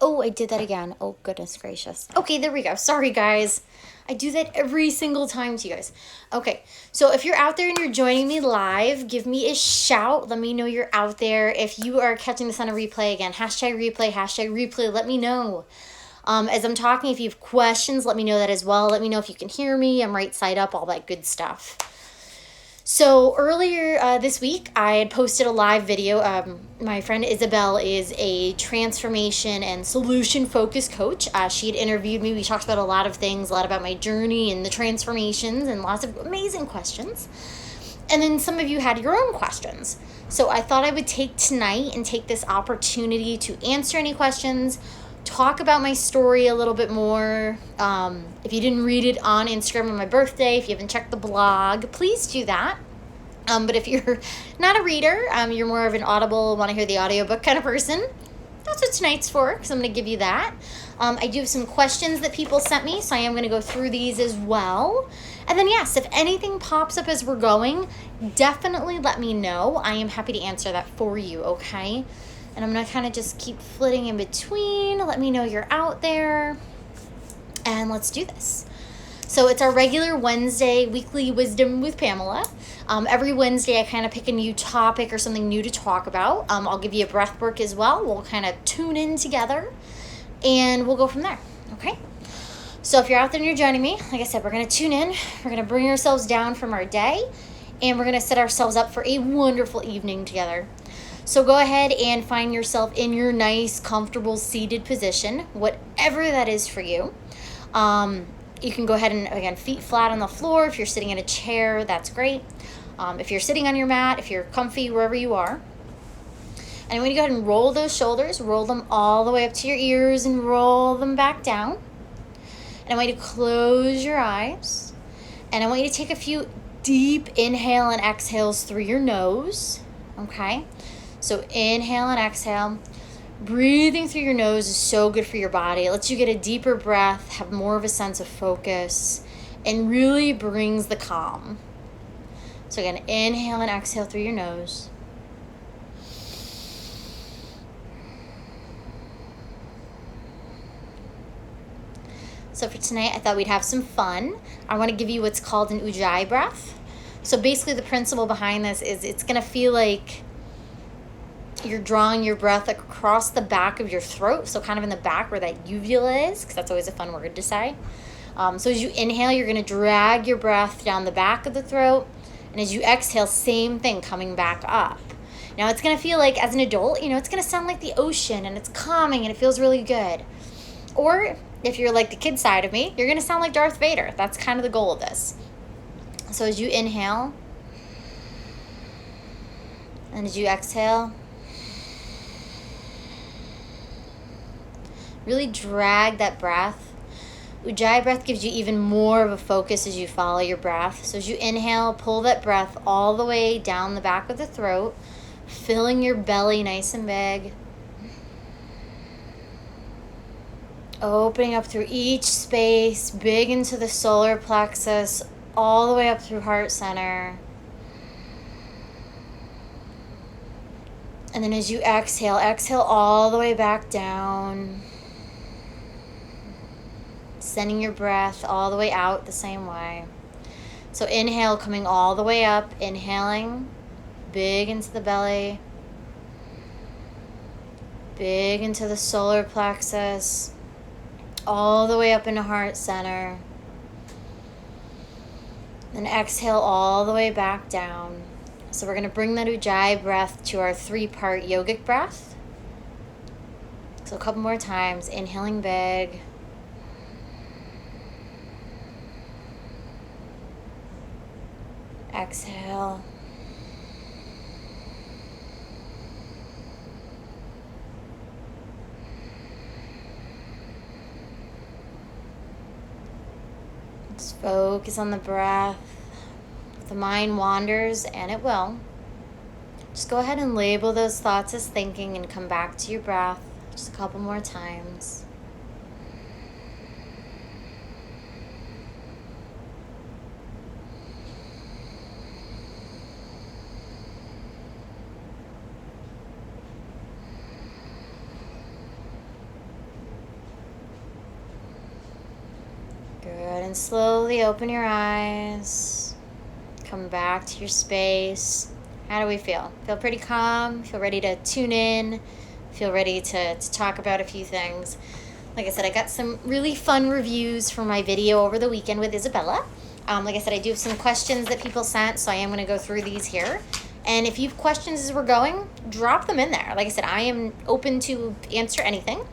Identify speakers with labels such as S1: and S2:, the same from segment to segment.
S1: Oh, I did that again. Oh, goodness gracious. Okay, there we go. Sorry, guys. I do that every single time to you guys. Okay, so if you're out there and you're joining me live, give me a shout. Let me know you're out there. If you are catching this on a replay, again, hashtag replay, let me know. As I'm talking, if you have questions, let me know that as well. Let me know if you can hear me. I'm right side up, all that good stuff. So earlier this week, I had posted a live video. My friend Isabel is a transformation and solution focused coach. She had interviewed me. We talked about a lot of things, a lot about my journey and the transformations, and lots of amazing questions. And then some of you had your own questions. So I thought I would take tonight and take this opportunity to answer any questions, talk about my story a little bit more. If you didn't read it on Instagram on my birthday, if you haven't checked the blog, please do that. But if you're not a reader, you're more of an Audible, want to hear the audiobook kind of person, that's what tonight's for, because I'm going to give you that. I do have some questions that people sent me, so I am going to go through these as well. And then, yes, if anything pops up as we're going, definitely let me know. I am happy to answer that for you, okay? And I'm going to kind of just keep flitting in between. Let me know you're out there. And let's do this. So it's our regular Wednesday weekly Wisdom with Pamela. Every Wednesday I kind of pick a new topic or something new to talk about. I'll give you a breath work as well. We'll kind of tune in together and we'll go from there, okay? So if you're out there and you're joining me, like I said, we're going to tune in. We're going to bring ourselves down from our day and we're going to set ourselves up for a wonderful evening together. So go ahead and find yourself in your nice, comfortable, seated position, whatever that is for you. You can go ahead and, again, feet flat on the floor. If you're sitting in a chair, that's great. If you're sitting on your mat, if you're comfy, wherever you are. And I'm going to go ahead and roll those shoulders, roll them all the way up to your ears and roll them back down. And I want you to close your eyes. And I want you to take a few deep inhale and exhales through your nose. Okay? So inhale and exhale. Breathing through your nose is so good for your body. It lets you get a deeper breath, have more of a sense of focus, and really brings the calm. So again, inhale and exhale through your nose. So for tonight, I thought we'd have some fun. I want to give you what's called an ujjayi breath. So basically the principle behind this is it's going to feel like you're drawing your breath across the back of your throat, so kind of in the back where that uvula is, because that's always a fun word to say. So as you inhale, you're going to drag your breath down the back of the throat, and as you exhale, same thing, coming back up. Now it's going to feel like, as an adult, it's going to sound like the ocean, and it's calming, and it feels really good. Or if you're like the kid side of me, you're going to sound like Darth Vader. That's kind of the goal of this. So as you inhale, and as you exhale, really drag that breath. Ujjayi breath gives you even more of a focus as you follow your breath. So as you inhale, pull that breath all the way down the back of the throat, filling your belly nice and big. Opening up through each space, big into the solar plexus, all the way up through heart center. And then as you exhale all the way back down. Sending your breath all the way out the same way. So inhale, coming all the way up, inhaling, big into the belly, big into the solar plexus, all the way up into heart center. Then exhale all the way back down. So we're going to bring that ujjayi breath to our 3-part yogic breath. So a couple more times, inhaling big. Exhale. Just focus on the breath. If the mind wanders, and it will, just go ahead and label those thoughts as thinking and come back to your breath just a couple more times. then slowly open your eyes. Come back to your space. How do we feel? Feel pretty calm? Feel ready to tune in? Feel ready to talk about a few things? Like I said, I got some really fun reviews for my video over the weekend with Isabella. Like I said, I do have some questions that people sent, so I am going to go through these here. And if you have questions as we're going, drop them in there. Like I said, I am open to answer anything.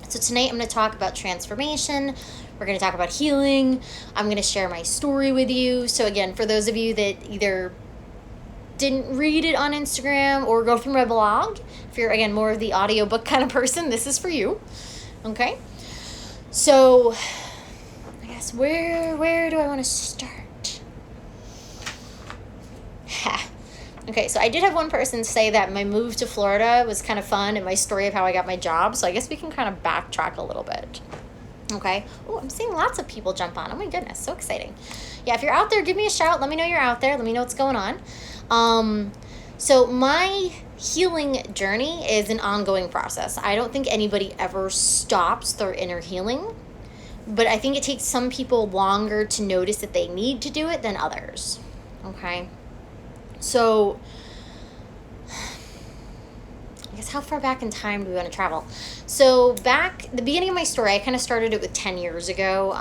S1: So tonight I'm going to talk about transformation. We're going to talk about healing. I'm going to share my story with you. So again, for those of you that either didn't read it on Instagram or go through my blog, if you're, again, more of the audiobook kind of person, this is for you. Okay? So, I guess where do I want to start? Okay, so I did have one person say that my move to Florida was kind of fun and my story of how I got my job. So I guess we can kind of backtrack a little bit. Okay. Oh, I'm seeing lots of people jump on. Oh my goodness, so exciting. Yeah, if you're out there, give me a shout. Let me know you're out there. Let me know what's going on. So my healing journey is an ongoing process. I don't think anybody ever stops their inner healing, but I think it takes some people longer to notice that they need to do it than others. Okay. So I guess how far back in time do we want to travel? So back the beginning of my story, I kind of started it with 10 years ago.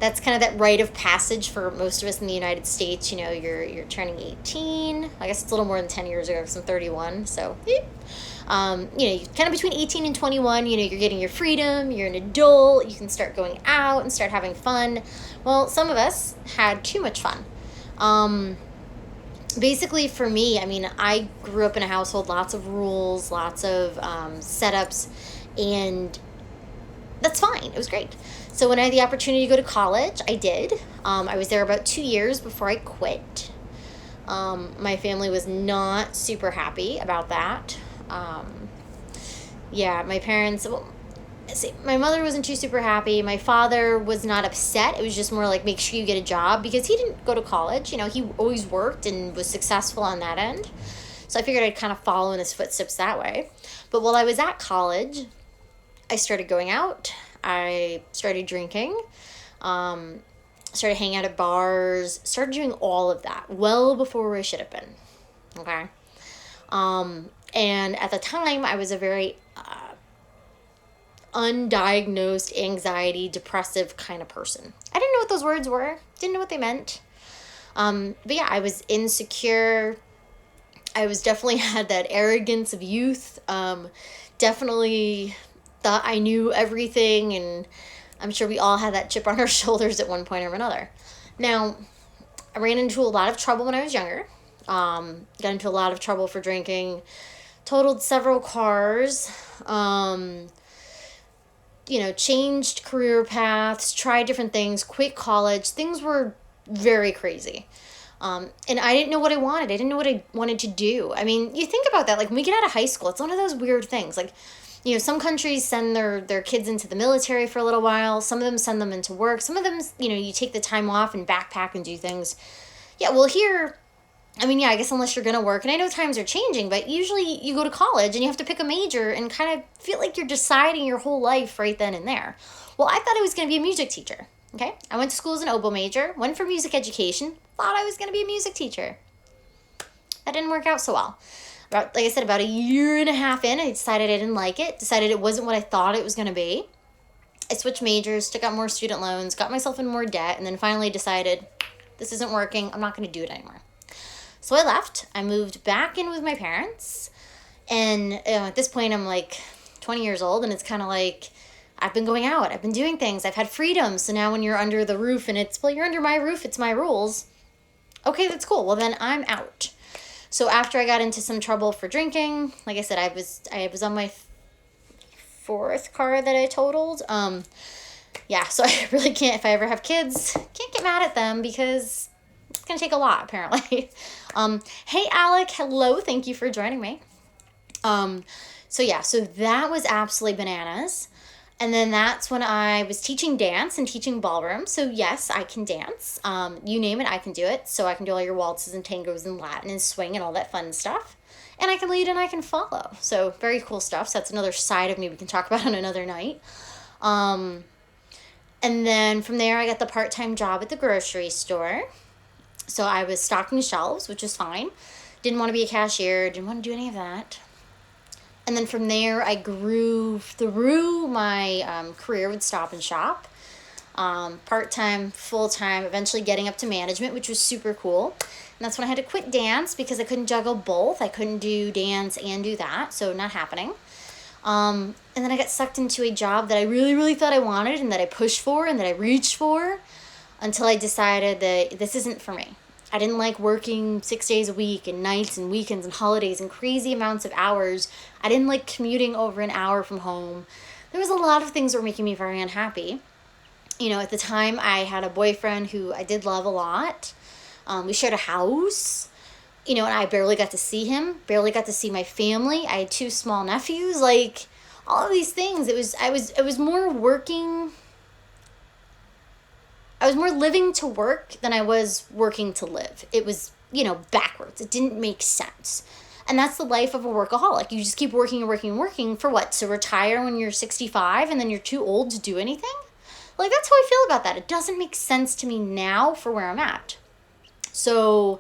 S1: That's kind of that rite of passage for most of us in the United States. You know, you're turning 18. I guess it's a little more than 10 years ago because I'm 31. So, you know, kind of between 18 and 21, you know, you're getting your freedom. You're an adult. You can start going out and start having fun. Well, some of us had too much fun. Basically, for me, I mean, I grew up in a household, lots of rules, lots of setups, and that's fine. It was great. So when I had the opportunity to go to college, I did. I was there about 2 years before I quit. My family was not super happy about that. Yeah, my parents... Well, see, my mother wasn't too super happy. My father was not upset. It was just more like, make sure you get a job, because he didn't go to college. You know, he always worked and was successful on that end. So I figured I'd kind of follow in his footsteps that way. But while I was at college, I started going out. I started drinking, started hanging out at bars, started doing all of that well before I should have been. Okay. And at the time, I was a very undiagnosed anxiety, depressive kind of person. I didn't know what those words were. Didn't know what they meant. But yeah, I was insecure. I was definitely had that arrogance of youth. Definitely thought I knew everything, and I'm sure we all had that chip on our shoulders at one point or another. Now, I ran into a lot of trouble when I was younger. Got into a lot of trouble for drinking. Totaled several cars. You know, changed career paths, tried different things, quit college. Things were very crazy. And I didn't know what I wanted. I didn't know what I wanted to do. I mean, you think about that. Like, when we get out of high school, it's one of those weird things. Like, you know, some countries send their kids into the military for a little while. Some of them send them into work. Some of them, you know, you take the time off and backpack and do things. Yeah, well, here... I mean, yeah, I guess unless you're going to work. And I know times are changing, but usually you go to college and you have to pick a major and kind of feel like you're deciding your whole life right then and there. Well, I thought I was going to be a music teacher, okay? I went to school as an oboe major, went for music education, thought I was going to be a music teacher. That didn't work out so well. Like I said, about a year and a half in, I decided I didn't like it, decided it wasn't what I thought it was going to be. I switched majors, took out more student loans, got myself in more debt, and then finally decided, this isn't working, I'm not going to do it anymore. So I left. I moved back in with my parents. And at this point, I'm like 20 years old. And it's kind of like, I've been going out. I've been doing things. I've had freedom. So now when you're under the roof and it's, well, you're under my roof. It's my rules. Okay, that's cool. Well, then I'm out. So after I got into some trouble for drinking, like I said, I was on my fourth car that I totaled. Yeah, so I really can't, if I ever have kids, can't get mad at them because it's going to take a lot, apparently. Hey, Alec. Hello. Thank you for joining me. So that was absolutely bananas. And then that's when I was teaching dance and teaching ballroom. So yes, I can dance. You name it, I can do it. So I can do all your waltzes and tangos and Latin and swing and all that fun stuff. And I can lead and I can follow. So very cool stuff. So that's another side of me we can talk about on another night. And then from there, I got the part-time job at the grocery store. So I was stocking shelves, which was fine. Didn't want to be a cashier, didn't want to do any of that. And then from there, I grew through my career with Stop and Shop. Part-time, full-time, eventually getting up to management, which was super cool. And that's when I had to quit dance because I couldn't juggle both. I couldn't do dance and do that, so not happening. And then I got sucked into a job that I really, really thought I wanted and that I pushed for and that I reached for until I decided that this isn't for me. I didn't like working 6 days a week and nights and weekends and holidays and crazy amounts of hours. I didn't like commuting over an hour from home. There was a lot of things that were making me very unhappy. You know, at the time, I had a boyfriend who I did love a lot. We shared a house, you know, and I barely got to see him, barely got to see my family. I had 2 small nephews, like all of these things. I was more working. I was more living to work than I was working to live. It was, you know, backwards. It didn't make sense. And that's the life of a workaholic. You just keep working and working and working for what? To retire when you're 65 and then you're too old to do anything? Like, that's how I feel about that. It doesn't make sense to me now for where I'm at. So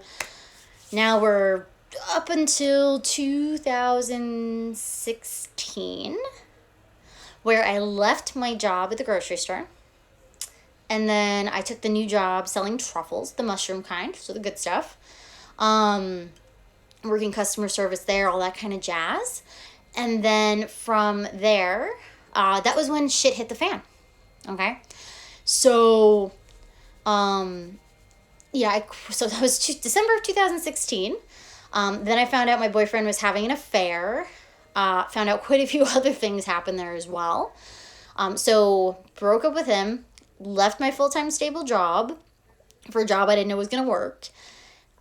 S1: now we're up until 2016, where I left my job at the grocery store. And then I took the new job selling truffles, the mushroom kind, so the good stuff. Working customer service there, all that kind of jazz. And then from there, that was when shit hit the fan. Okay? So, so that was December of 2016. Then I found out my boyfriend was having an affair. Found out quite a few other things happened there as well. So broke up with him, left my full-time stable job for a job I didn't know was going to work.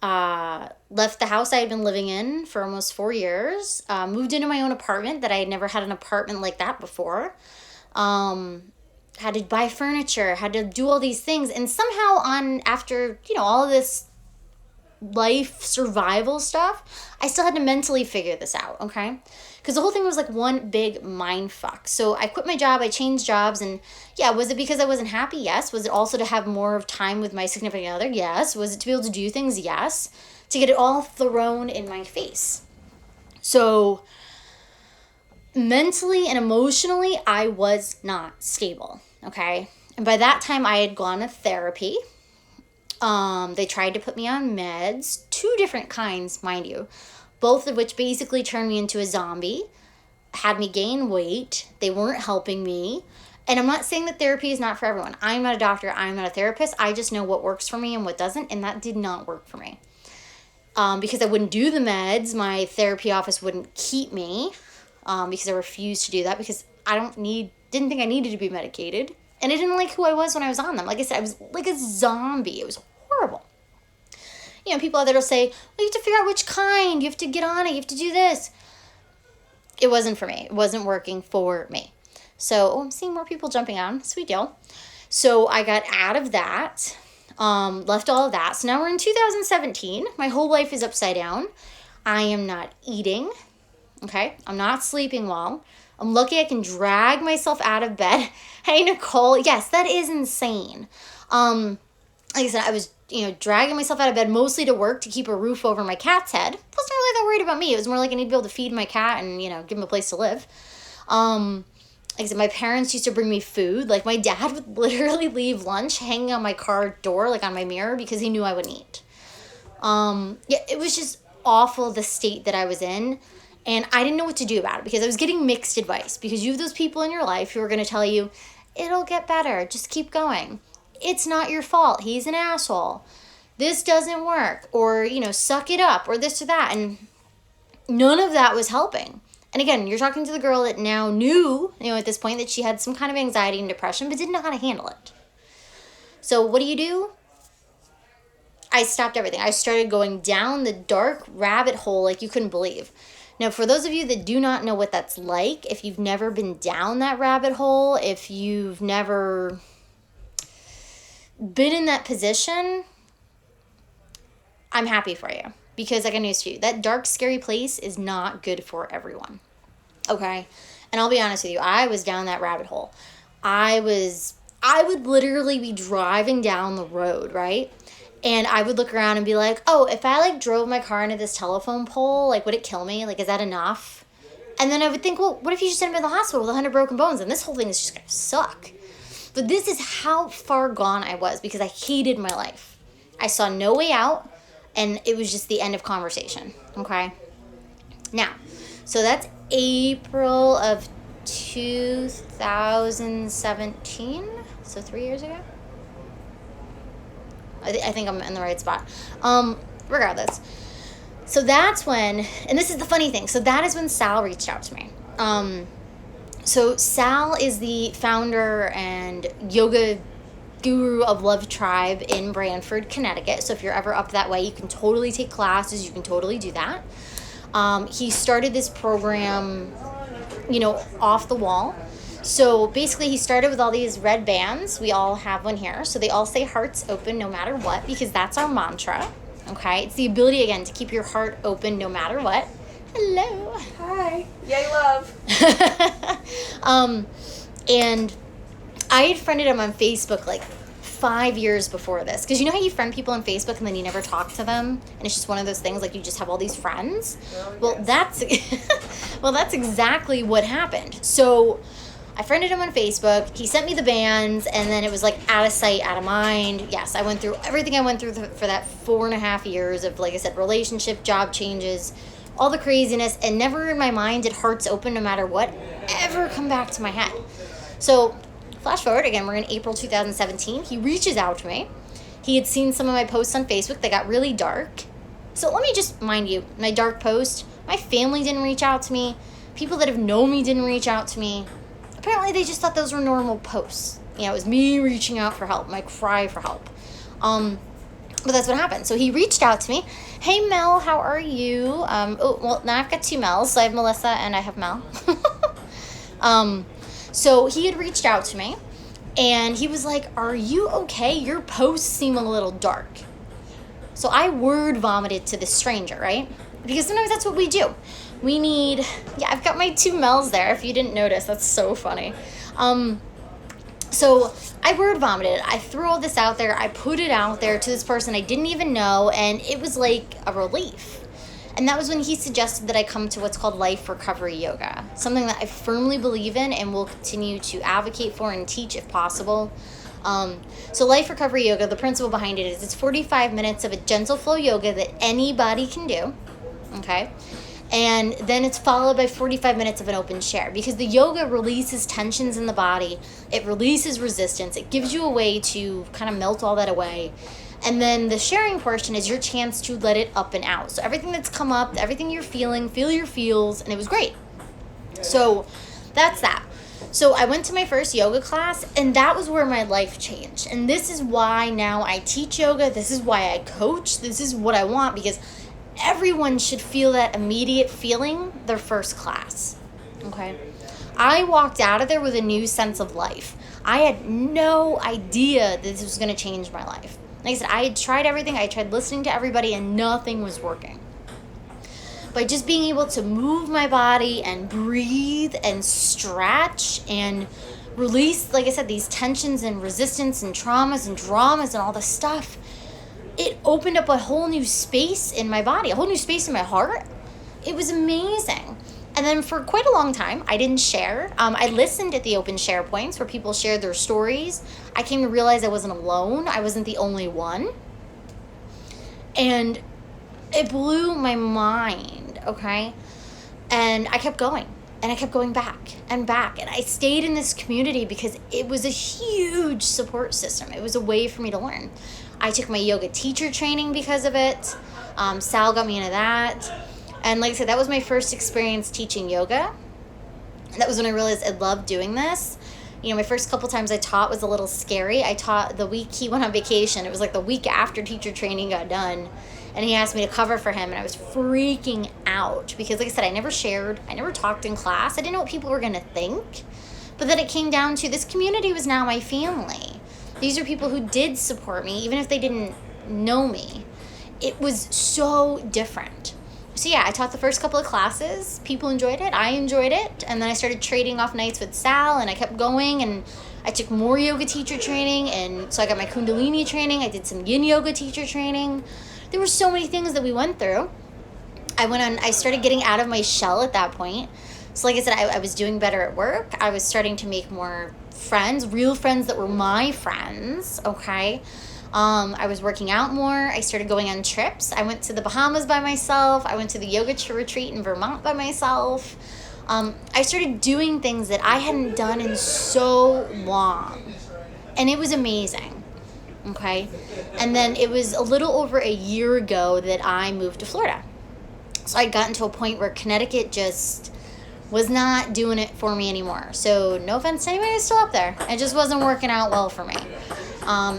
S1: Left the house I had been living in for almost 4 years. Moved into my own apartment that I had never had an apartment like that before. Had to buy furniture, had to do all these things. And somehow after, you know, all of this life survival stuff, I still had to mentally figure this out, okay? Because the whole thing was like one big mind fuck. So I quit my job, I changed jobs, and yeah, was it because I wasn't happy? Yes. Was it also to have more of time with my significant other? Yes. Was it to be able to do things? Yes. To get it all thrown in my face. So mentally and emotionally, I was not stable, okay? And by that time, I had gone to therapy. They tried to put me on meds, 2 different kinds, mind you, both of which basically turned me into a zombie, had me gain weight. They weren't helping me. And I'm not saying that therapy is not for everyone. I'm not a doctor. I'm not a therapist. I just know what works for me and what doesn't, and that did not work for me. Because I wouldn't do the meds, my therapy office wouldn't keep me, because I refused to do that because didn't think I needed to be medicated. And I didn't like who I was when I was on them. Like I said, I was like a zombie. It was horrible. You know, people out there will say, well, you have to figure out which kind. You have to get on it. You have to do this. It wasn't for me. It wasn't working for me. So, I'm seeing more people jumping on. Sweet deal. So, I got out of that. Left all of that. So, now we're in 2017. My whole life is upside down. I am not eating. Okay? I'm not sleeping well. I'm lucky I can drag myself out of bed. Hey, Nicole. Yes, that is insane. Like I said, I was, dragging myself out of bed mostly to work to keep a roof over my cat's head. I wasn't really that worried about me. It was more like I need to be able to feed my cat and, give him a place to live. Like I said, my parents used to bring me food. Like, my dad would literally leave lunch hanging on my car door, like on my mirror, because he knew I wouldn't eat. It was just awful, the state that I was in. And I didn't know what to do about it because I was getting mixed advice. Because you have those people in your life who are going to tell you, it'll get better, just keep going. It's not your fault, he's an asshole. This doesn't work. Or, suck it up, or this or that. And none of that was helping. And again, you're talking to the girl that now knew, at this point that she had some kind of anxiety and depression, but didn't know how to handle it. So what do? I stopped everything. I started going down the dark rabbit hole like you couldn't believe. Now, for those of you that do not know what that's like, if you've never been down that rabbit hole, if you've never been in that position, I'm happy for you. Because I got news for you. That dark, scary place is not good for everyone. Okay? And I'll be honest with you. I was down that rabbit hole. I was I would literally be driving down the road, right? And I would look around and be like, oh, if I like drove my car into this telephone pole, like would it kill me? Like, is that enough? And then I would think, well, what if you just end up in the hospital with 100 broken bones and this whole thing is just going to suck? But this is how far gone I was because I hated my life. I saw no way out, and it was just the end of conversation, okay? Now, so that's April of 2017, so 3 years ago? I think I'm in the right spot. Regardless. So that's when, and this is the funny thing, so that is when Sal reached out to me. So Sal is the founder and yoga guru of Love Tribe in Branford, Connecticut. So if you're ever up that way, you can totally take classes. You can totally do that. He started this program, off the wall. So basically he started with all these red bands. We all have one here. So they all say hearts open no matter what, because that's our mantra. Okay. It's the ability, again, to keep your heart open no matter what. Hello.
S2: Hi. Yay, love.
S1: And I had friended him on Facebook like 5 years before this. Because you know how you friend people on Facebook and then you never talk to them? And it's just one of those things, like you just have all these friends? Well, that's exactly what happened. So I friended him on Facebook. He sent me the bands, and then it was like out of sight, out of mind. Yes, I went through everything I went through for that 4.5 years of, like I said, relationship, job changes, all the craziness, and never in my mind did hearts open no matter what ever come back to my head. So flash forward, again, we're in April 2017. He reaches out to me. He had seen some of my posts on Facebook that got really dark. So let me just mind you, my dark post, my family didn't reach out to me. People that have known me didn't reach out to me. Apparently they just thought those were normal posts. It was me reaching out for help, my cry for help. But that's what happened. So he reached out to me. Hey, Mel, how are you? Well, now I've got two Mels. So I have Melissa and I have Mel. So he had reached out to me, and he was like, are you okay? Your posts seem a little dark. So I word vomited to this stranger, right? Because sometimes that's what we do. We need, I've got my two Mels there. If you didn't notice, that's so funny. So I word vomited. I threw all this out there. I put it out there to this person I didn't even know, and it was like a relief. And that was when he suggested that I come to what's called life recovery yoga, something that I firmly believe in and will continue to advocate for and teach if possible. So life recovery yoga, the principle behind it is it's 45 minutes of a gentle flow yoga that anybody can do, okay? And then it's followed by 45 minutes of an open share, because the yoga releases tensions in the body. It releases resistance. It gives you a way to kind of melt all that away. And then the sharing portion is your chance to let it up and out. So everything that's come up, everything you're feeling, feel your feels, and it was great. So that's that. So I went to my first yoga class, and that was where my life changed. And this is why now I teach yoga. This is why I coach. This is what I want, because everyone should feel that immediate feeling their first class. Okay? I walked out of there with a new sense of life. I had no idea that this was going to change my life. Like I said, I had tried everything. I tried listening to everybody, and nothing was working. By just being able to move my body and breathe and stretch and release, like I said, these tensions and resistance and traumas and dramas and all this stuff, it opened up a whole new space in my body, a whole new space in my heart. It was amazing. And then for quite a long time, I didn't share. I listened at the open share points where people shared their stories. I came to realize I wasn't alone. I wasn't the only one. And it blew my mind, okay? And I kept going. And I kept going back and back. And I stayed in this community because it was a huge support system. It was a way for me to learn. I took my yoga teacher training because of it. Sal got me into that. And like I said, that was my first experience teaching yoga. And that was when I realized I loved doing this. My first couple times I taught was a little scary. I taught the week he went on vacation. It was like the week after teacher training got done. And he asked me to cover for him. And I was freaking out because, like I said, I never shared. I never talked in class. I didn't know what people were going to think. But then it came down to this community was now my family. These are people who did support me, even if they didn't know me. It was so different. So I taught the first couple of classes. People enjoyed it. I enjoyed it. And then I started trading off nights with Sal, and I kept going, and I took more yoga teacher training, and so I got my Kundalini training. I did some yin yoga teacher training. There were so many things that we went through. I started getting out of my shell at that point. So like I said, I was doing better at work. I was starting to make more friends, real friends that were my friends, okay? I was working out more. I started going on trips. I went to the Bahamas by myself. I went to the yoga retreat in Vermont by myself. I started doing things that I hadn't done in so long. And it was amazing, okay? And then it was a little over a year ago that I moved to Florida. So I'd gotten to a point where Connecticut just was not doing it for me anymore. So no offense to anybody who's still up there. It just wasn't working out well for me.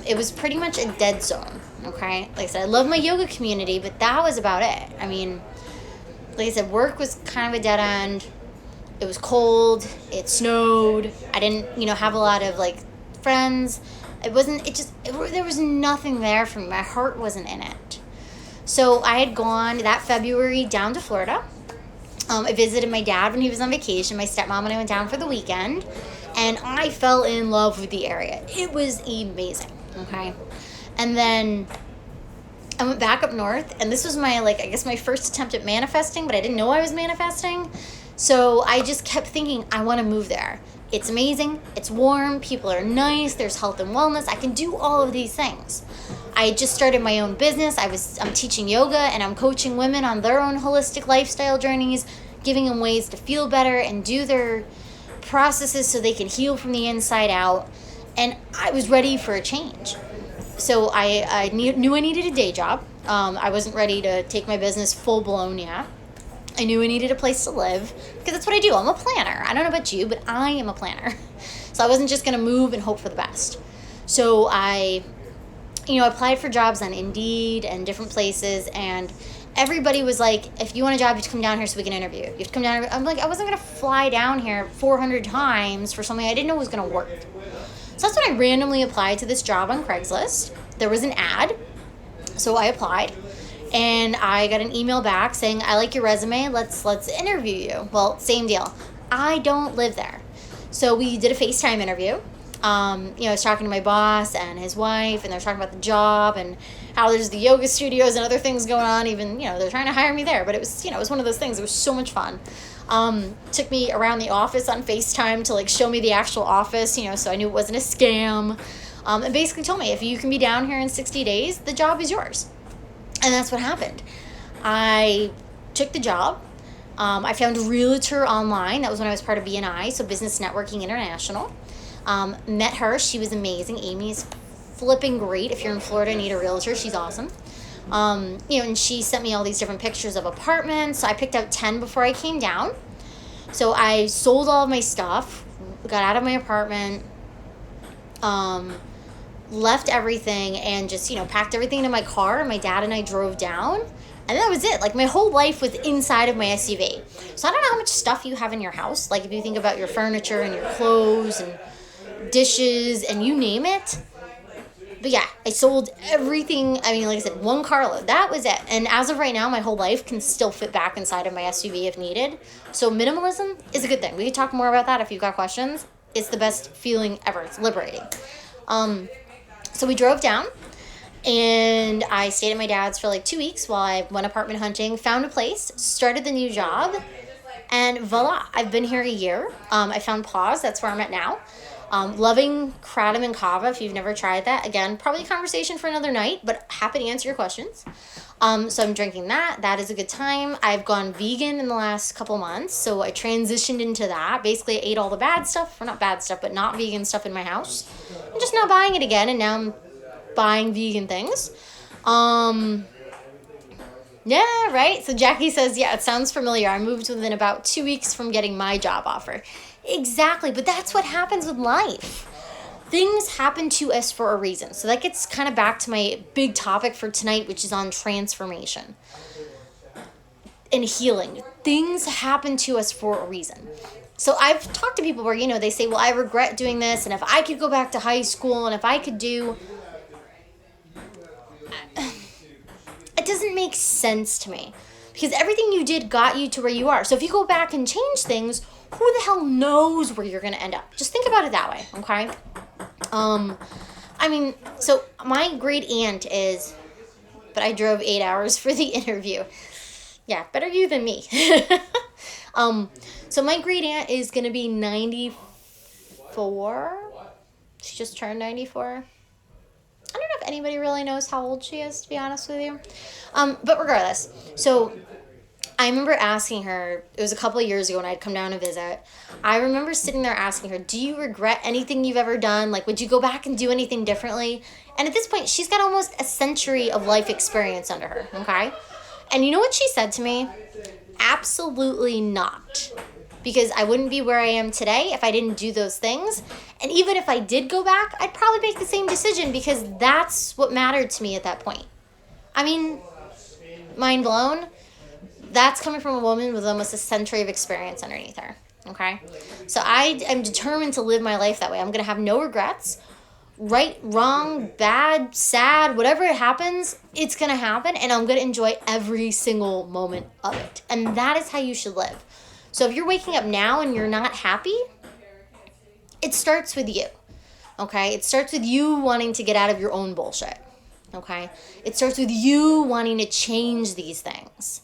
S1: It was pretty much a dead zone, okay? Like I said, I love my yoga community, but that was about it. I mean, like I said, work was kind of a dead end. It was cold. It snowed. I didn't, have a lot of, friends. There was nothing there for me. My heart wasn't in it. So I had gone that February down to Florida. I visited my dad when he was on vacation. My stepmom and I went down for the weekend. And I fell in love with the area. It was amazing, okay? And then I went back up north. And this was my first attempt at manifesting. But I didn't know I was manifesting. So I just kept thinking, I want to move there. It's amazing. It's warm. People are nice. There's health and wellness. I can do all of these things. I just started my own business. I'm teaching yoga and I'm coaching women on their own holistic lifestyle journeys, giving them ways to feel better and do their processes so they can heal from the inside out. And I was ready for a change. So I knew I needed a day job. I wasn't ready to take my business full blown yet. I knew I needed a place to live because that's what I do. I'm a planner. I don't know about you, but I am a planner. So I wasn't just going to move and hope for the best. So I applied for jobs on Indeed and different places, and everybody was like, if you want a job, you have to come down here so we can interview. You have to come down here. I'm like, I wasn't going to fly down here 400 times for something I didn't know was going to work. So that's when I randomly applied to this job on Craigslist. There was an ad, so I applied, and I got an email back saying, I like your resume, let's interview you. Well, same deal. I don't live there. So we did a FaceTime interview. I was talking to my boss and his wife, and they're talking about the job and how there's the yoga studios and other things going on. Even, they're trying to hire me there, but it was, it was one of those things. It was so much fun. Took me around the office on FaceTime to show me the actual office, so I knew it wasn't a scam. And basically told me, if you can be down here in 60 days, the job is yours. And that's what happened. I took the job. I found a realtor online. That was when I was part of BNI, so Business Networking International. Met her. She was amazing. Amy's flipping great. If you're in Florida and need a realtor, she's awesome. And she sent me all these different pictures of apartments. So I picked out 10 before I came down. So I sold all of my stuff, got out of my apartment, left everything, and just, packed everything into my car. And my dad and I drove down. And that was it. My whole life was inside of my SUV. So I don't know how much stuff you have in your house. If you think about your furniture and your clothes and dishes and you name it. But yeah, I sold everything. Like I said, one carload. That was it. And as of right now, my whole life can still fit back inside of my SUV if needed. So minimalism is a good thing. We could talk more about that if you've got questions. It's the best feeling ever. It's liberating. So we drove down, and I stayed at my dad's for 2 weeks while I went apartment hunting, found a place, started the new job, and voila, I've been here a year. I found Pause. That's where I'm at now. Loving kratom and kava. If you've never tried that, again, probably a conversation for another night, but happy to answer your questions. So I'm drinking that. That is a good time. I've gone vegan in the last couple months, so I transitioned into that. Basically, I ate all the bad stuff, or not bad stuff, but not vegan stuff in my house. I'm just not buying it again, and now I'm buying vegan things. Yeah, right? So Jackie says, yeah, it sounds familiar. I moved within about 2 weeks from getting my job offer. Exactly, but that's what happens with life. Things happen to us for a reason. So that gets kind of back to my big topic for tonight, which is on transformation and healing. Things happen to us for a reason. So I've talked to people where, they say, well, I regret doing this, and if I could go back to high school, and if I could do... It doesn't make sense to me, because everything you did got you to where you are. So if you go back and change things, who the hell knows where you're going to end up? Just think about it that way, okay? I mean, so my great aunt is, but I drove 8 hours for the interview. Yeah, better you than me. So my great aunt is gonna be 94. She just turned 94. I don't know if anybody really knows how old she is, to be honest with you. But regardless, so I remember asking her, it was a couple of years ago when I'd come down to visit. I remember sitting there asking her, do you regret anything you've ever done? Like, would you go back and do anything differently? And at this point, she's got almost a century of life experience under her, okay? And you know what she said to me? Absolutely not. Because I wouldn't be where I am today if I didn't do those things. And even if I did go back, I'd probably make the same decision because that's what mattered to me at that point. I mean, mind blown. That's coming from a woman with almost a century of experience underneath her, okay? So I am determined to live my life that way. I'm going to have no regrets. Right, wrong, bad, sad, whatever it happens, it's going to happen, and I'm going to enjoy every single moment of it. And that is how you should live. So if you're waking up now and you're not happy, it starts with you, okay? It starts with you wanting to get out of your own bullshit, okay? It starts with you wanting to change these things.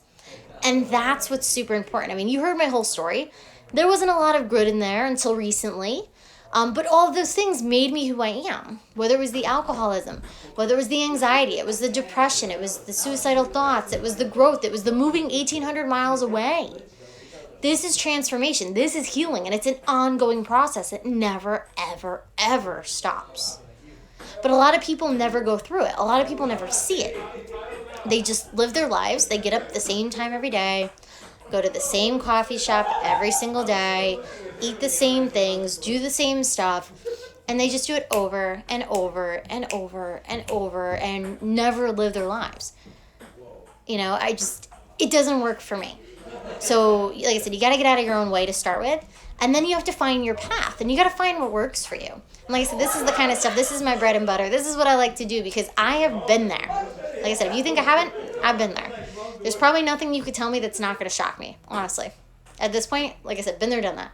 S1: And that's what's super important. I mean, you heard my whole story. There wasn't a lot of good in there until recently. But all of those things made me who I am. Whether it was the alcoholism, whether it was the anxiety, it was the depression, it was the suicidal thoughts, it was the growth, it was the moving 1,800 miles away. This is transformation. This is healing. And it's an ongoing process. It never, ever, ever stops. But a lot of people never go through it. A lot of people never see it. They just live their lives. They get up at the same time every day, go to the same coffee shop every single day, eat the same things, do the same stuff, and they just do it over and over and over and over and never live their lives. You know, it doesn't work for me. So, like I said, you got to get out of your own way to start with, and then you have to find your path, and you got to find what works for you. And like I said, this is the kind of stuff, this is my bread and butter. This is what I like to do because I have been there. Like I said, if you think I haven't, I've been there. There's probably nothing you could tell me that's not going to shock me, honestly. At this point, like I said, been there, done that.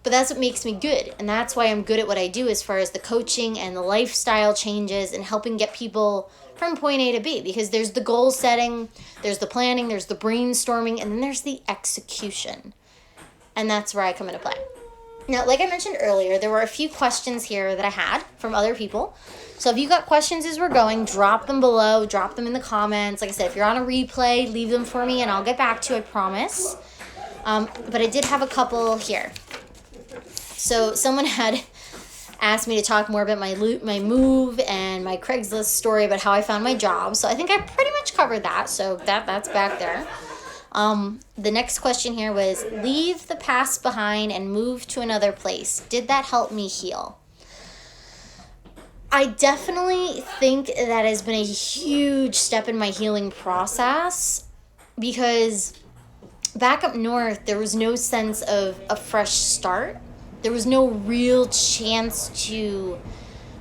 S1: But that's what makes me good, and that's why I'm good at what I do as far as the coaching and the lifestyle changes and helping get people from point A to B, because there's the goal setting, there's the planning, there's the brainstorming, and then there's the execution. And that's where I come into play. Now, like I mentioned earlier, there were a few questions here that I had from other people. So if you got questions as we're going, drop them below, drop them in the comments. Like I said, if you're on a replay, leave them for me and I'll get back to you, I promise. But I did have a couple here. So someone had asked me to talk more about my move and my Craigslist story about how I found my job. So I think I pretty much covered that. So that's back there. The next question here was, leave the past behind and move to another place. Did that help me heal? I definitely think that has been a huge step in my healing process, because back up north, there was no sense of a fresh start. There was no real chance to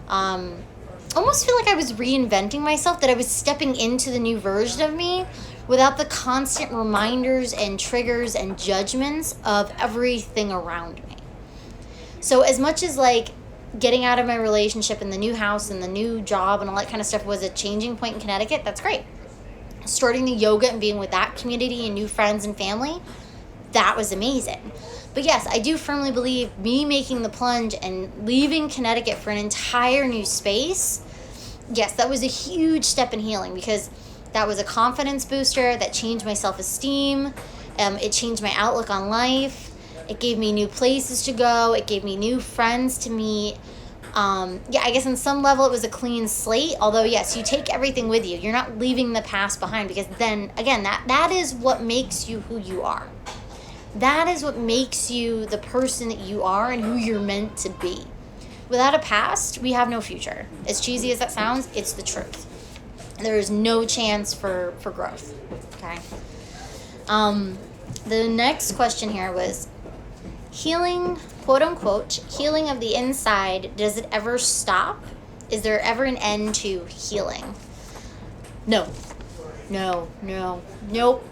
S1: almost feel like I was reinventing myself, that I was stepping into the new version of me without the constant reminders and triggers and judgments of everything around me. So as much as like getting out of my relationship and the new house and the new job and all that kind of stuff was a changing point in Connecticut, that's great. Starting the yoga and being with that community and new friends and family, that was amazing. But yes, I do firmly believe me making the plunge and leaving Connecticut for an entire new space, yes, that was a huge step in healing, because that was a confidence booster that changed my self-esteem. It changed my outlook on life. It gave me new places to go. It gave me new friends to meet. I guess on some level it was a clean slate. Although, yes, you take everything with you. You're not leaving the past behind, because then, again, that is what makes you who you are. That is what makes you the person that you are and who you're meant to be. Without a past, we have no future. As cheesy as that sounds, it's the truth. There is no chance for growth, okay? The next question here was, healing, quote unquote, healing of the inside, does it ever stop? Is there ever an end to healing? No. Nope.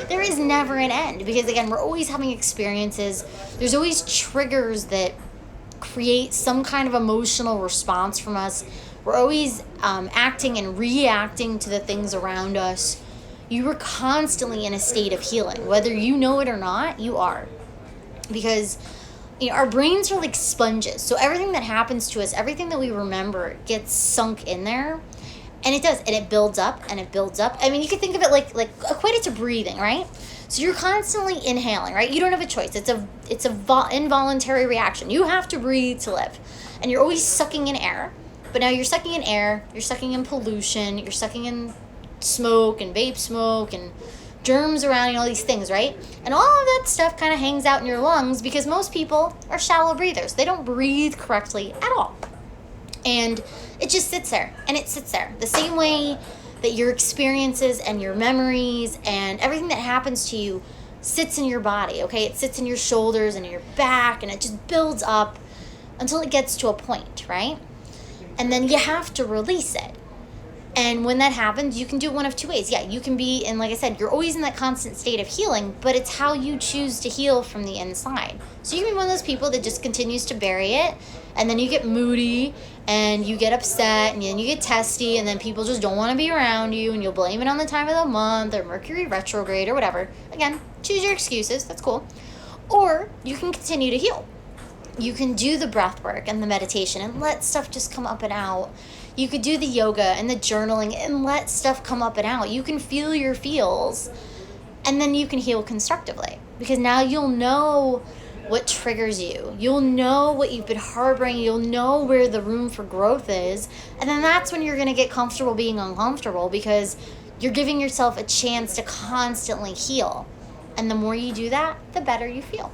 S1: There is never an end, because again, we're always having experiences. There's always triggers that create some kind of emotional response from us. We're always acting and reacting to the things around us. You are constantly in a state of healing. Whether you know it or not, you are. Because our brains are like sponges. So everything that happens to us, everything that we remember gets sunk in there. And it does. And it builds up and it builds up. I mean, you could think of it like equate it to breathing, right? So you're constantly inhaling, right? You don't have a choice. It's a involuntary reaction. You have to breathe to live. And you're always sucking in air. But now you're sucking in air. You're sucking in pollution. You're sucking in smoke and vape smoke and germs around and all these things, right? And all of that stuff kind of hangs out in your lungs because most people are shallow breathers. They don't breathe correctly at all. And it just sits there, and it sits there. The same way that your experiences and your memories and everything that happens to you sits in your body, okay? It sits in your shoulders and in your back, and it just builds up until it gets to a point, right? And then you have to release it. And when that happens, you can do it one of two ways. Yeah, you can be in, like I said, you're always in that constant state of healing, but it's how you choose to heal from the inside. So you can be one of those people that just continues to bury it, and then you get moody, and you get upset, and then you get testy, and then people just don't want to be around you, and you'll blame it on the time of the month, or Mercury retrograde, or whatever. Again, choose your excuses. That's cool. Or you can continue to heal. You can do the breath work and the meditation and let stuff just come up and out. You could do the yoga and the journaling and let stuff come up and out. You can feel your feels, and then you can heal constructively, because now you'll know what triggers you. You'll know what you've been harboring. You'll know where the room for growth is. And then that's when you're going to get comfortable being uncomfortable, because you're giving yourself a chance to constantly heal. And the more you do that, the better you feel.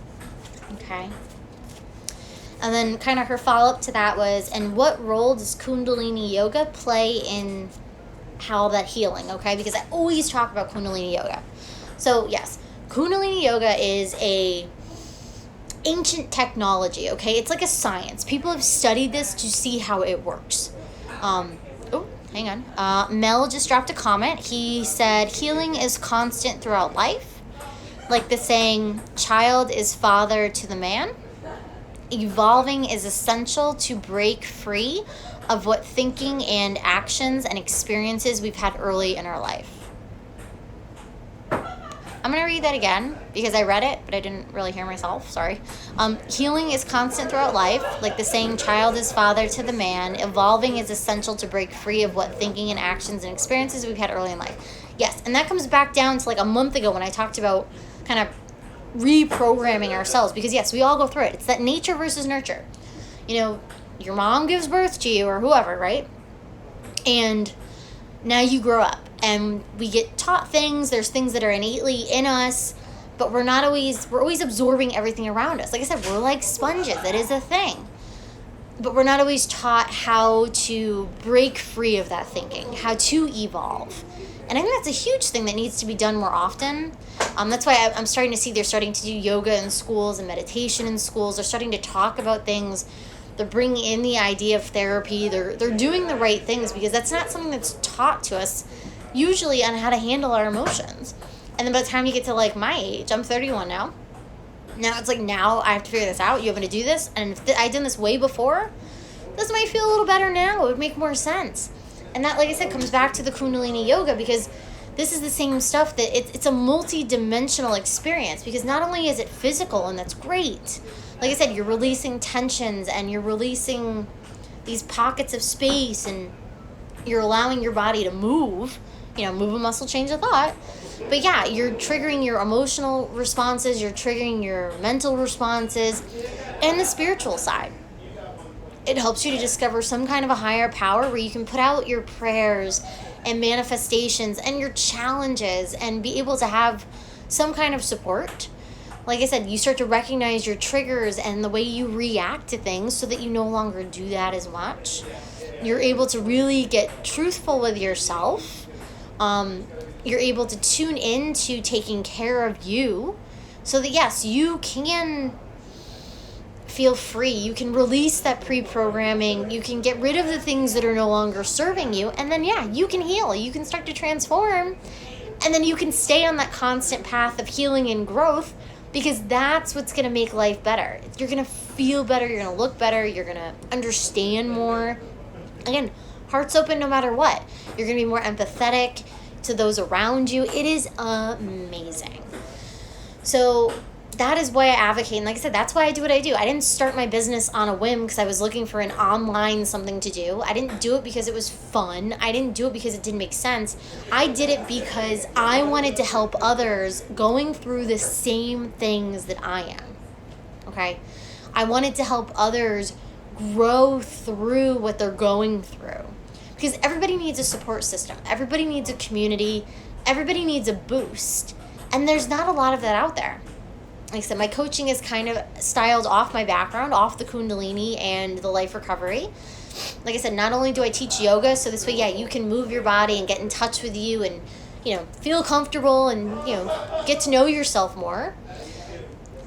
S1: Okay? And then kind of her follow-up to that was, and what role does Kundalini Yoga play in how that healing, okay? Because I always talk about Kundalini Yoga. So, yes, Kundalini Yoga is a ancient technology, okay? It's like a science. People have studied this to see how it works. Hang on. Mel just dropped a comment. He said, healing is constant throughout life. Like the saying, child is father to the man. Evolving is essential to break free of what thinking and actions and experiences we've had early in our life. I'm going to read that again because I read it, but I didn't really hear myself. Sorry. Healing is constant throughout life. Like the saying, child is father to the man. Evolving is essential to break free of what thinking and actions and experiences we've had early in life. Yes, and that comes back down to like a month ago when I talked about kind of reprogramming ourselves, because yes, we all go through it. It's that nature versus nurture. You know, your mom gives birth to you or whoever, right? And now you grow up and we get taught things. There's things that are innately in us, but we're always absorbing everything around us. Like I said, we're like sponges. It is a thing. But we're not always taught how to break free of that thinking, how to evolve. And I think that's a huge thing that needs to be done more often. That's why I'm starting to see they're starting to do yoga in schools and meditation in schools. They're starting to talk about things. They're bringing in the idea of therapy. They're doing the right things, because that's not something that's taught to us usually on how to handle our emotions. And then by the time you get to like my age, I'm 31 now. Now it's like, now I have to figure this out. You want me to do this? And if I'd done this way before, this might feel a little better now. It would make more sense. And that, like I said, comes back to the Kundalini Yoga, because this is the same stuff that it's a multi-dimensional experience, because not only is it physical, and that's great. Like I said, you're releasing tensions and you're releasing these pockets of space, and you're allowing your body to move. You know, move a muscle, change a thought. But yeah, you're triggering your emotional responses, you're triggering your mental responses, and the spiritual side. It helps you to discover some kind of a higher power where you can put out your prayers and manifestations and your challenges and be able to have some kind of support. Like I said, you start to recognize your triggers and the way you react to things so that you no longer do that as much. You're able to really get truthful with yourself. You're able to tune into taking care of you so that, yes, you can feel free. You can release that pre-programming. You can get rid of the things that are no longer serving you. And then, yeah, you can heal. You can start to transform. And then you can stay on that constant path of healing and growth, because that's what's going to make life better. You're going to feel better, you're going to look better, you're going to understand more. Again, heart's open no matter what. You're going to be more empathetic to those around you. It is amazing. So that is why I advocate. And like I said, that's why I do what I do. I didn't start my business on a whim because I was looking for an online something to do. I didn't do it because it was fun. I didn't do it because it didn't make sense. I did it because I wanted to help others going through the same things that I am. Okay? I wanted to help others grow through what they're going through. Because everybody needs a support system. Everybody needs a community. Everybody needs a boost. And there's not a lot of that out there. Like I said, my coaching is kind of styled off my background, off the Kundalini and the life recovery. Like I said, not only do I teach yoga, so this way, yeah, you can move your body and get in touch with you and, feel comfortable and, get to know yourself more.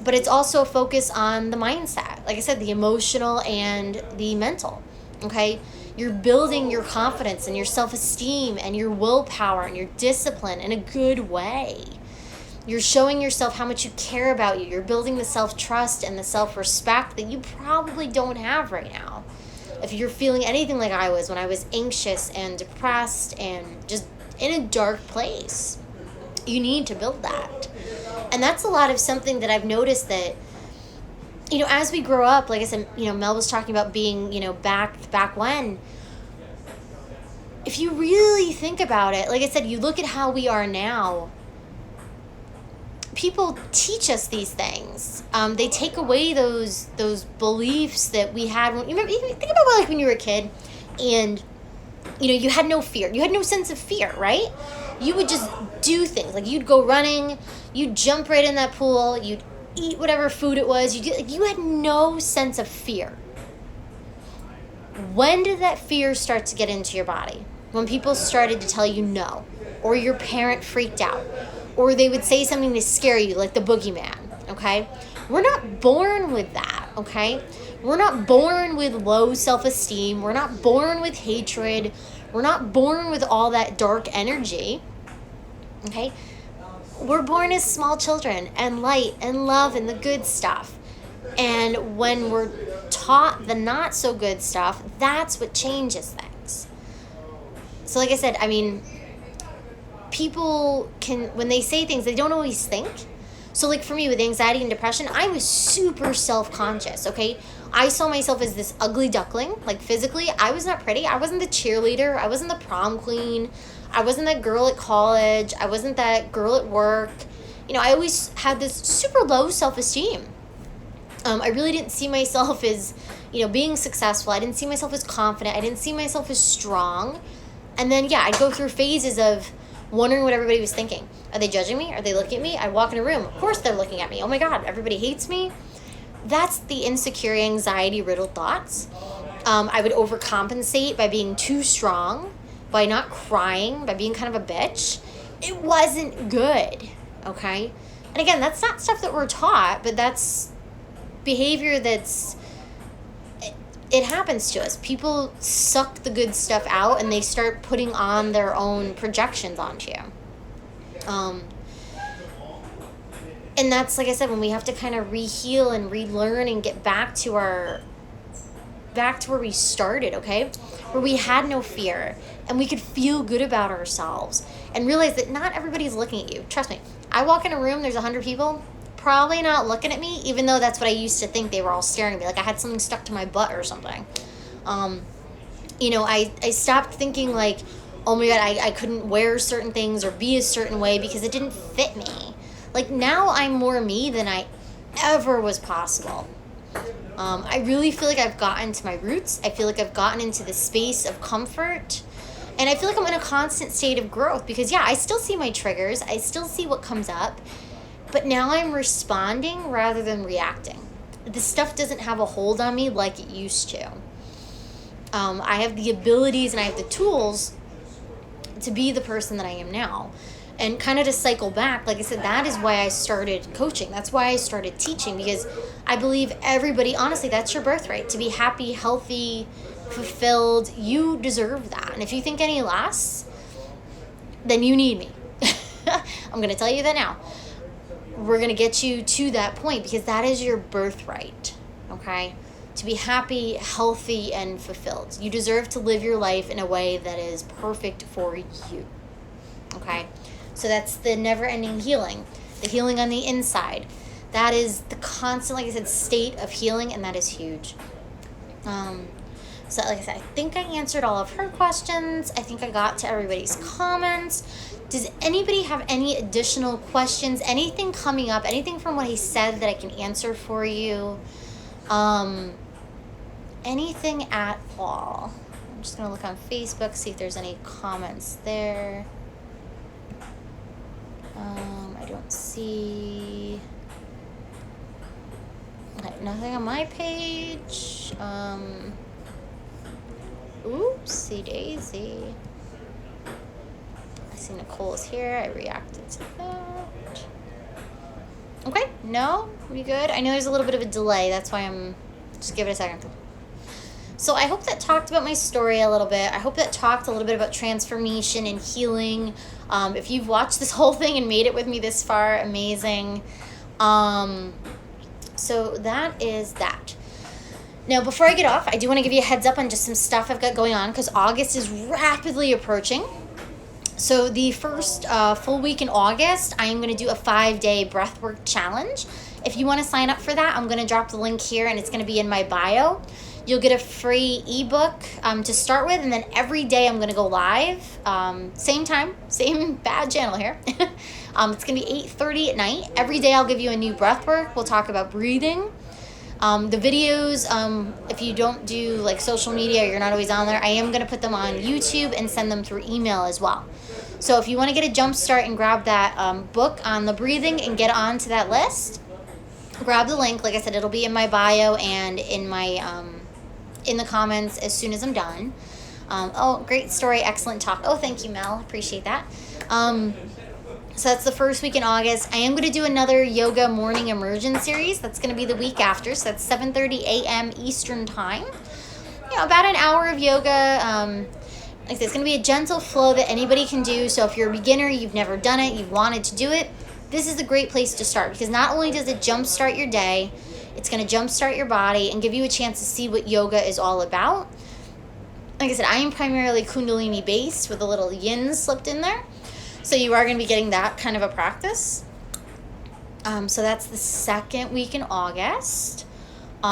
S1: But it's also a focus on the mindset. Like I said, the emotional and the mental, okay? You're building your confidence and your self-esteem and your willpower and your discipline in a good way. You're showing yourself how much you care about you. You're building the self-trust and the self-respect that you probably don't have right now. If you're feeling anything like I was when I was anxious and depressed and just in a dark place, you need to build that. And that's a lot of something that I've noticed that, as we grow up, like I said, Mel was talking about being, back when. If you really think about it, like I said, you look at how we are now. People teach us these things. They take away those beliefs that we had. Even think about like when you were a kid, and you had no fear. You had no sense of fear, right? You would just do things. Like you'd go running, you'd jump right in that pool, you'd eat whatever food it was. You had no sense of fear. When did that fear start to get into your body? When people started to tell you no, or your parent freaked out, or they would say something to scare you, like the boogeyman, okay? We're not born with that, okay? We're not born with low self-esteem. We're not born with hatred. We're not born with all that dark energy, okay? We're born as small children and light and love and the good stuff. And when we're taught the not so good stuff, that's what changes things. So like I said, people can, when they say things, they don't always think. So like for me with anxiety and depression, I was super self-conscious, okay? I saw myself as this ugly duckling. Like physically, I was not pretty. I wasn't the cheerleader. I wasn't the prom queen. I wasn't that girl at college. I wasn't that girl at work. I always had this super low self-esteem. I really didn't see myself as, being successful. I didn't see myself as confident. I didn't see myself as strong. And then, yeah, I'd go through phases of wondering what everybody was thinking. Are they judging me? Are they looking at me? I walk in a room. Of course they're looking at me. Oh my God, everybody hates me. That's the insecure, anxiety-riddled thoughts. I would overcompensate by being too strong, by not crying, by being kind of a bitch. It wasn't good, okay? And again, that's not stuff that we're taught, but that's behavior it happens to us. People suck the good stuff out and they start putting on their own projections onto you. And that's, like I said, when we have to kind of re-heal and relearn and get back to where we started, okay? Where we had no fear and we could feel good about ourselves and realize that not everybody's looking at you. Trust me, I walk in a room, there's 100 people, probably not looking at me, even though that's what I used to think. They were all staring at me like I had something stuck to my butt or something. I stopped thinking like, oh my God, I couldn't wear certain things or be a certain way because it didn't fit me. Like now I'm more me than I ever was possible. I really feel like I've gotten to my roots. I feel like I've gotten into the space of comfort. And I feel like I'm in a constant state of growth because, yeah, I still see my triggers. I still see what comes up. But now I'm responding rather than reacting. The stuff doesn't have a hold on me like it used to. I have the abilities and I have the tools to be the person that I am now. And kind of to cycle back, like I said, that is why I started coaching. That's why I started teaching, because I believe everybody, honestly, that's your birthright. To be happy, healthy, fulfilled, you deserve that. And if you think any less, then you need me. I'm going to tell you that now. We're going to get you to that point because that is your birthright, okay? okay? To be happy, healthy, and fulfilled. You deserve to live your life in a way that is perfect for you, okay? So that's the never-ending healing, the healing on the inside. That is the constant, like I said, state of healing, and that is huge. So like I said, I think I answered all of her questions. I think I got to everybody's comments. Does anybody have any additional questions? Anything coming up? Anything from what he said that I can answer for you? Anything at all? I'm just going to look on Facebook, see if there's any comments there. I don't see... nothing on my page. Oopsie daisy. I see Nicole's here. I reacted to that. Okay, no? We good? I know there's a little bit of a delay. That's why I'm... Just give it a second. So I hope that talked about my story a little bit. I hope that talked a little bit about transformation and healing. If you've watched this whole thing and made it with me this far, amazing. So that is that. Now, before I get off, I do want to give you a heads up on just some stuff I've got going on because August is rapidly approaching. So the first full week in August, I am going to do a 5-day breathwork challenge. If you want to sign up for that, I'm going to drop the link here and it's going to be in my bio. You'll get a free ebook to start with, and then every day I'm going to go live. Same time, same bad channel here. It's going to be 8:30 at night. Every day I'll give you a new breathwork. We'll talk about breathing. The videos, if you don't do like social media, you're not always on there, I am going to put them on YouTube and send them through email as well. So if you want to get a jump start and grab that book on the breathing and get onto that list, grab the link. Like I said, it'll be in my bio and in my in the comments as soon as I'm done. Oh, great story, excellent talk. Oh, thank you, Mel. Appreciate that. So that's the first week in August. I am going to do another yoga morning immersion series. That's going to be the week after. So that's 7:30 a.m. Eastern time. You know, about an hour of yoga. Like I said, it's going to be a gentle flow that anybody can do. So if you're a beginner, you've never done it, you've wanted to do it, this is a great place to start because not only does it jumpstart your day, it's going to jumpstart your body and give you a chance to see what yoga is all about. Like I said, I am primarily Kundalini based with a little yin slipped in there. So you are going to be getting that kind of a practice. So that's the second week in August. We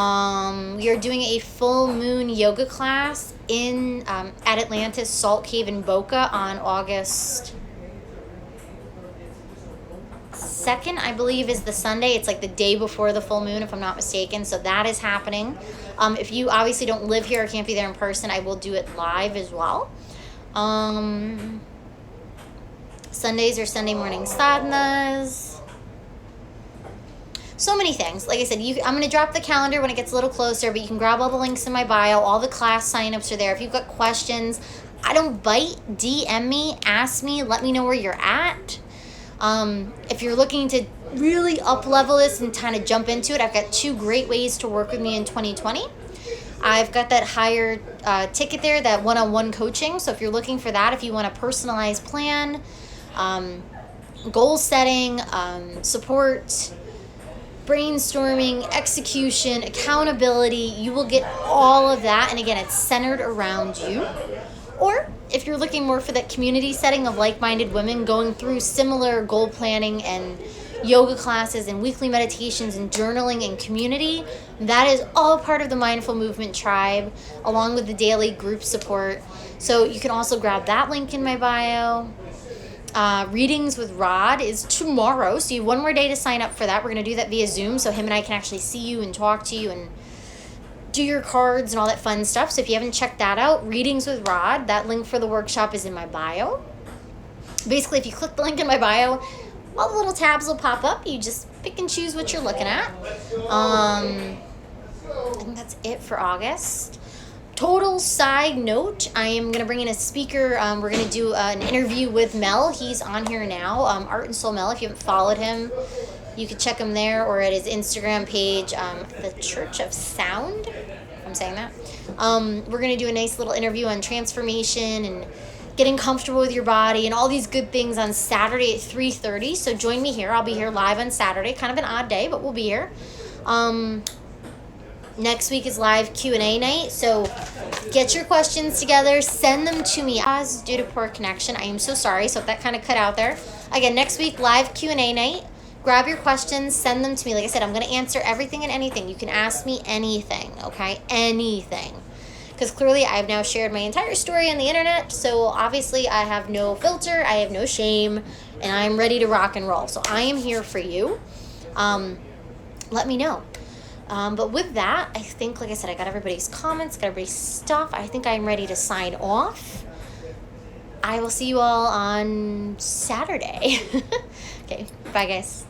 S1: are doing a full moon yoga class in at Atlantis Salt Cave in Boca on August 2nd, I believe, is the Sunday. It's like the day before the full moon, if I'm not mistaken. So that is happening. If you obviously don't live here or can't be there in person, I will do it live as well. Sundays are Sunday morning sadhanas. So many things. Like I said, I'm going to drop the calendar when it gets a little closer, but you can grab all the links in my bio. All the class signups are there. If you've got questions, I don't bite. DM me, ask me, let me know where you're at. If you're looking to really up-level this and kind of jump into it, I've got 2 great ways to work with me in 2020. I've got that higher ticket there, that one-on-one coaching. So if you're looking for that, if you want a personalized plan, goal setting, support, brainstorming, execution, accountability, you will get all of that. And again, it's centered around you. Or if you're looking more for that community setting of like-minded women going through similar goal planning and yoga classes and weekly meditations and journaling and community, that is all part of the Mindful Movement Tribe, along with the daily group support. So you can also grab that link in my bio. Readings with Rod is tomorrow, so you have one more day to sign up for that. We're going to do that via Zoom, so him and I can actually see you and talk to you and do your cards and all that fun stuff. So if you haven't checked that out, Readings with Rod, that link for the workshop is in my bio. Basically, if you click the link in my bio, all the little tabs will pop up. You just pick and choose what you're looking at. I think that's it for August. Total side note, I am going to bring in a speaker. We're going to do an interview with Mel. He's on here now, Art and Soul Mel. If you haven't followed him, you can check him there or at his Instagram page, The Church of Sound. I'm saying that. We're going to do a nice little interview on transformation and getting comfortable with your body and all these good things on Saturday at 3:30. So join me here. I'll be here live on Saturday. Kind of an odd day, but we'll be here. Next week is live Q&A night, so get your questions together, send them to me. Pause due to poor connection. I am so sorry, so if that kind of cut out there. Again, next week, live Q&A night. Grab your questions, send them to me. Like I said, I'm going to answer everything and anything. You can ask me anything, okay? Anything. Because clearly I have now shared my entire story on the internet, so obviously I have no filter, I have no shame, and I'm ready to rock and roll. So I am here for you. Let me know. But with that, I think, like I said, I got everybody's comments, got everybody's stuff. I think I'm ready to sign off. I will see you all on Saturday. Okay, bye guys.